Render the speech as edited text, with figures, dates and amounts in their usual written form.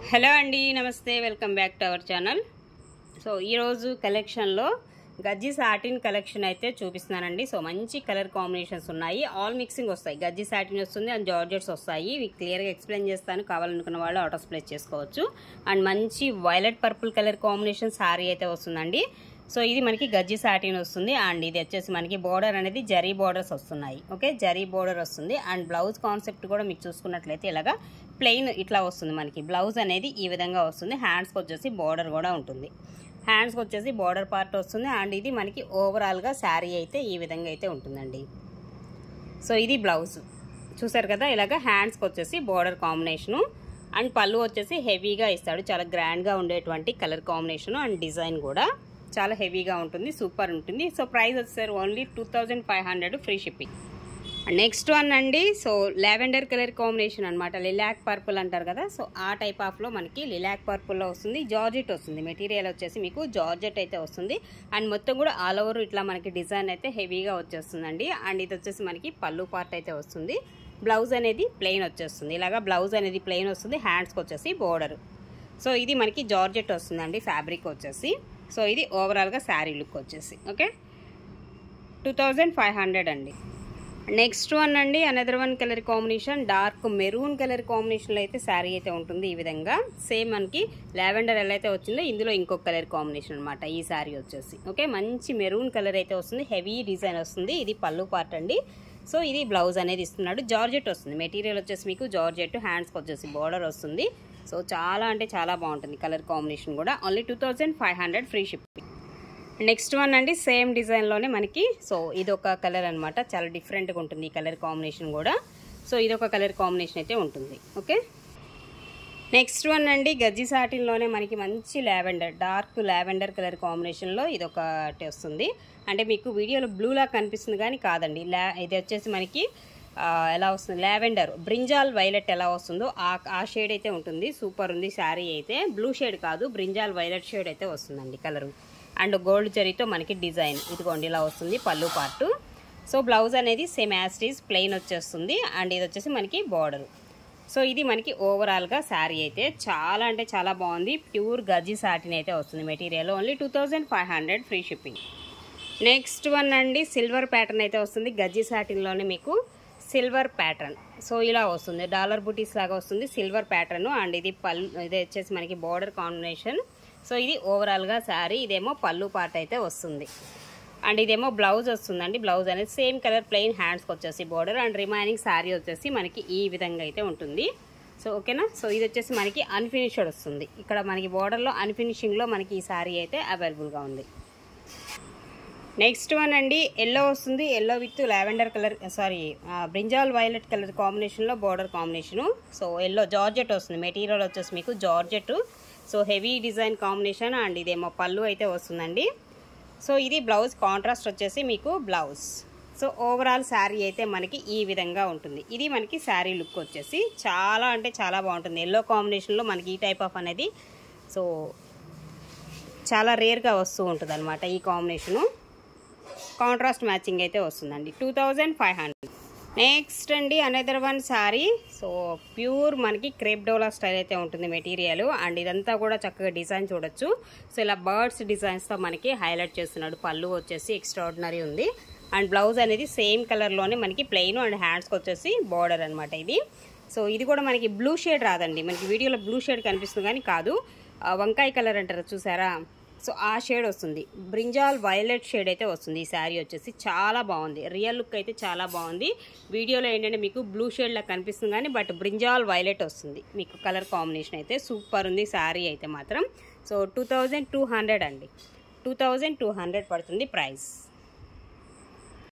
Hello అండి, నమస్తే, welcome back to our channel. So ఈరోజు కలెక్షన్లో గజ్జి సాటిన్ కలెక్షన్ అయితే చూపిస్తున్నానండి. సో మంచి కలర్ కాంబినేషన్స్ ఉన్నాయి, ఆల్ మిక్సింగ్ వస్తాయి. గజ్జి సాటిన్ వస్తుంది అండ్ జార్జెట్స్ వస్తాయి. ఇవి క్లియర్గా ఎక్స్ప్లెయిన్ చేస్తాను, కావాలనుకున్న వాళ్ళు ఆటోస్ ప్లేస్ చేసుకోవచ్చు. అండ్ మంచి violet purple colour combination sari అయితే వస్తుందండి. సో ఇది మనకి గజ్జి సాటిన్ వస్తుంది అండ్ ఇది వచ్చేసి మనకి బోర్డర్ అనేది జరీ బోర్డర్స్ వస్తున్నాయి. ఓకే, జరీ బోర్డర్ వస్తుంది అండ్ బ్లౌజ్ కాన్సెప్ట్ కూడా మీకు చూసుకున్నట్లయితే ఇలాగా ప్లెయిన్ ఇట్లా వస్తుంది. మనకి బ్లౌజ్ అనేది ఈ విధంగా వస్తుంది. హ్యాండ్స్కి వచ్చేసి బోర్డర్ కూడా ఉంటుంది. హ్యాండ్స్కి వచ్చేసి బోర్డర్ పార్ట్ వస్తుంది అండ్ ఇది మనకి ఓవరాల్గా శారీ అయితే ఈ విధంగా అయితే ఉంటుందండి. సో ఇది బ్లౌజ్ చూసారు కదా, ఇలాగ హ్యాండ్స్కి వచ్చేసి బోర్డర్ కాంబినేషను అండ్ పళ్ళు వచ్చేసి హెవీగా ఇస్తాడు. చాలా గ్రాండ్గా ఉండేటువంటి కలర్ కాంబినేషను అండ్ డిజైన్ కూడా చాలా హెవీగా ఉంటుంది, సూపర్ ఉంటుంది. సో ప్రైస్ వచ్చేసరి only 2500 free shipping. Next one అండి, సో లావెండర్ కలర్ కాంబినేషన్ అనమాట. లిలాక్ పర్పుల్ అంటారు కదా, సో ఆ టైప్ ఆఫ్లో మనకి లిలాక్ పర్పుల్లో వస్తుంది. జార్జెట్ వస్తుంది, మెటీరియల్ వచ్చేసి మీకు జార్జెట్ అయితే వస్తుంది అండ్ మొత్తం కూడా ఆల్ ఓవర్ ఇట్లా మనకి డిజైన్ అయితే హెవీగా వచ్చేస్తుందండి. అండ్ ఇది వచ్చేసి మనకి పళ్ళు పార్ట్ అయితే వస్తుంది. బ్లౌజ్ అనేది ప్లెయిన్ వచ్చేస్తుంది. ఇలాగా బ్లౌజ్ అనేది ప్లెయిన్ వస్తుంది, హ్యాండ్స్కి వచ్చేసి బోర్డర్. సో ఇది మనకి జార్జెట్ వస్తుందండి ఫ్యాబ్రిక్ వచ్చేసి. సో ఇది ఓవరాల్గా శారీ లుక్ వచ్చేసి ఓకే 2500 అండి. నెక్స్ట్ వన్ అండి, another one colour combination, dark maroon colour కాంబినేషన్లో అయితే శారీ అయితే ఉంటుంది. ఈ విధంగా సేమ్ మనకి లావెండర్ ఎలా అయితే వచ్చిందో ఇందులో ఇంకొక కలర్ కాంబినేషన్ అనమాట ఈ శారీ వచ్చేసి. ఓకే, మంచి మెరూన్ కలర్ అయితే వస్తుంది, హెవీ డిజైన్ వస్తుంది. ఇది పళ్ళు పార్ట్ అండి. సో ఇది బ్లౌజ్ అనేది ఇస్తున్నాడు. జార్జెట్ వస్తుంది, మెటీరియల్ వచ్చేసి మీకు జార్జెట్, హ్యాండ్స్కి వచ్చేసి బార్డర్ వస్తుంది. సో చాలా అంటే చాలా బాగుంటుంది కలర్ కాంబినేషన్ కూడా. Only 2500 free shipping. Next one అండి, సేమ్ డిజైన్లోనే మనకి సో ఇదొక కలర్ అనమాట, చాలా డిఫరెంట్గా ఉంటుంది ఈ కలర్ కాంబినేషన్ కూడా. సో ఇదొక కలర్ కాంబినేషన్ అయితే ఉంటుంది. ఓకే, నెక్స్ట్ వన్ అండి, గజ్జి సాటిన్లోనే మనకి మంచి లావెండర్, డార్క్ లావెండర్ కలర్ కాంబినేషన్లో ఇదొకటి వస్తుంది. అంటే మీకు వీడియోలో బ్లూలా కనిపిస్తుంది కానీ కాదండి, ఇది వచ్చేసి మనకి ఎలా వస్తుంది, లావెండర్ బ్రింజాల్ వైలెట్ ఎలా వస్తుందో ఆ షేడ్ అయితే ఉంటుంది. సూపర్ ఉంది శారీ అయితే. బ్లూ షేడ్ కాదు, బ్రింజాల్ వైలెట్ షేడ్ అయితే వస్తుందండి కలరు. అండ్ గోల్డ్ జరీతో మనకి డిజైన్ ఇదిగోండి ఇలా వస్తుంది పళ్ళు పార్టు. సో బ్లౌజ్ అనేది same as it is plain వచ్చేస్తుంది అండ్ ఇది వచ్చేసి మనకి బార్డర్. సో ఇది మనకి ఓవరాల్గా శారీ అయితే చాలా అంటే చాలా బాగుంది. ప్యూర్ గజ్జి సాటిన్ అయితే వస్తుంది material. Only 2500 free shipping. Next one అండి, సిల్వర్ ప్యాటర్న్ అయితే వస్తుంది. గజ్జి సాటిన్లోనే మీకు సిల్వర్ ప్యాటర్న్. సో ఇలా వస్తుంది, డాలర్ బుటీస్ లాగా వస్తుంది సిల్వర్ ప్యాటర్న్ అండ్ ఇది పళ్ళు, ఇది వచ్చేసి మనకి బార్డర్ కాంబినేషన్. సో ఇది ఓవరాల్గా శారీ. ఇదేమో పళ్ళు పార్ట్ అయితే వస్తుంది అండ్ ఇదేమో బ్లౌజ్ వస్తుందండి. బ్లౌజ్ అనేది సేమ్ కలర్ ప్లెయిన్, హ్యాండ్స్కి వచ్చేసి బార్డర్ అండ్ రిమైనింగ్ శారీ వచ్చేసి మనకి ఈ విధంగా అయితే ఉంటుంది. సో ఓకేనా. సో ఇది వచ్చేసి మనకి అన్ఫినిష్డ్ వస్తుంది. ఇక్కడ మనకి బార్డర్లో అన్ఫినిషింగ్లో మనకి ఈ శారీ అయితే అవైలబుల్గా ఉంది. నెక్స్ట్ వన్ అండి, ఎల్లో వస్తుంది. Yellow with lavender colour, sorry brinjal violet colour కాంబినేషన్లో border combination. So yellow georgette వస్తుంది, మెటీరియల్ వచ్చేసి మీకు georgette. So heavy design combination and ఇదేమో పళ్ళు అయితే వస్తుందండి. సో ఇది బ్లౌజ్ కాంట్రాస్ట్ వచ్చేసి మీకు బ్లౌజ్. సో ఓవరాల్ శారీ అయితే మనకి ఈ విధంగా ఉంటుంది. ఇది మనకి శారీ లుక్ వచ్చేసి చాలా అంటే చాలా బాగుంటుంది. ఎల్లో కాంబినేషన్లో మనకి ఈ టైప్ ఆఫ్ అనేది సో చాలా రేర్గా వస్తూ ఉంటుంది అనమాట ఈ కాంబినేషను. కాంట్రాస్ట్ మ్యాచింగ్ అయితే వస్తుందండి. 2500. నెక్స్ట్ అండి, another one sari. So pure మనకి క్రేప్ డోలా స్టైల్ అయితే ఉంటుంది మెటీరియల్ అండ్ ఇదంతా కూడా చక్కగా డిజైన్ చూడొచ్చు. సో ఇలా బర్డ్స్ డిజైన్స్తో మనకి హైలైట్ చేస్తున్నాడు. పళ్ళు వచ్చేసి ఎక్స్ట్రాడినరీ ఉంది అండ్ బ్లౌజ్ అనేది సేమ్ కలర్లోనే మనకి ప్లెయిన్ అండ్ హ్యాండ్స్కి వచ్చేసి బార్డర్ అనమాట ఇది. సో ఇది కూడా మనకి బ్లూ షేడ్ రాదండి, మనకి వీడియోలో బ్లూ షేడ్ కనిపిస్తుంది కానీ కాదు, వంకాయ కలర్ అంటారు చూసారా, సో ఆ షేడ్ వస్తుంది. బ్రింజాల్ వైలెట్ షేడ్ అయితే వస్తుంది ఈ శారీ వచ్చేసి. చాలా బాగుంది, రియల్ లుక్ అయితే చాలా బాగుంది. వీడియోలో ఏంటంటే మీకు బ్లూ షేడ్ లా కనిపిస్తుంది కానీ బట్ బ్రింజాల్ వైలెట్ వస్తుంది మీకు కలర్ కాంబినేషన్ అయితే. సూపర్ ఉంది శారీ అయితే మాత్రం. సో 2200 అండి, 2200 పడుతుంది ప్రైస్.